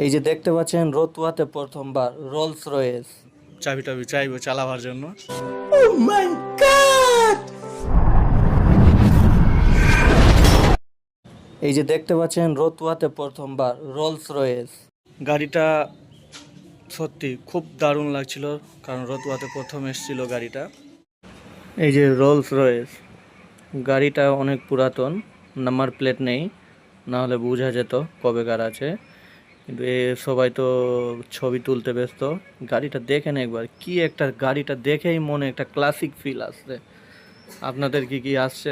এই যে দেখতে পাচ্ছেন রতুয়াতে প্রথমবার রোলস রয়েস চাবি টাবি চাইবো চালাবার জন্য। এই যে দেখতে পাচ্ছেন রতুয়াতে প্রথমবার রোলস রয়েস। গাড়িটা সত্যি খুব দারুণ লাগছিল, কারণ রতুয়াতে প্রথম এসেছিল গাড়িটা। এই যে রোলস রয়েস গাড়িটা অনেক পুরাতন, নাম্বার প্লেট নেই, না হলে বোঝা যেত কবেকার আছে। কিন্তু সবাই তো ছবি তুলতে ব্যস্ত। গাড়িটা দেখেন একবার, কি একটা, গাড়িটা দেখেই মনে একটা ক্লাসিক ফিল আসছে। আপনাদের কি আসছে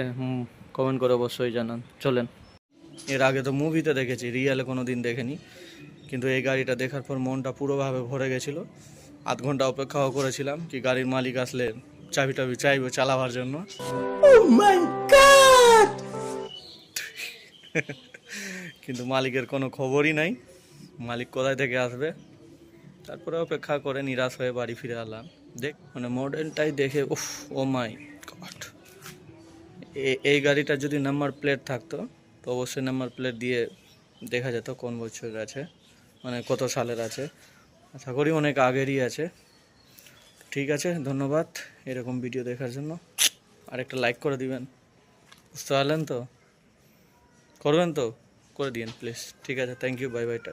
কমেন্ট করে অবশ্যই জানান। চলেন, এর আগে তো মুভিতে দেখেছি, রিয়েলে কোনো দিন দেখিনি, কিন্তু এই গাড়িটা দেখার পর মনটা পুরোভাবে ভরে গেছিলো। আধ ঘন্টা অপেক্ষাও করেছিলাম কি গাড়ির মালিক আসলে চাবি টাবি চাইবো চালাবার জন্য। কিন্তু মালিকের কোনো খবরই নাই, মালিক কোথায় থেকে আসবে। তারপরে অপেক্ষা করে নিরাশ হয়ে বাড়ি ফিরে এলাম। মানে মডেলটাই দেখে উফ, ও মাই গড। এই গাড়িটার যদি নাম্বার প্লেট থাকতো তো অবশ্যই নাম্বার প্লেট দিয়ে দেখা যেত কোন বছরের আছে, মানে কত সালের আছে। আশা করি অনেক আগেরই আছে। ঠিক আছে, ধন্যবাদ এরকম ভিডিও দেখার জন্য। আর একটা লাইক করে দিবেন, বুঝতে পারলেন তো? করবেন তো? করে দিন প্লিজ। ঠিক আছে, thank you, bye bye, tata.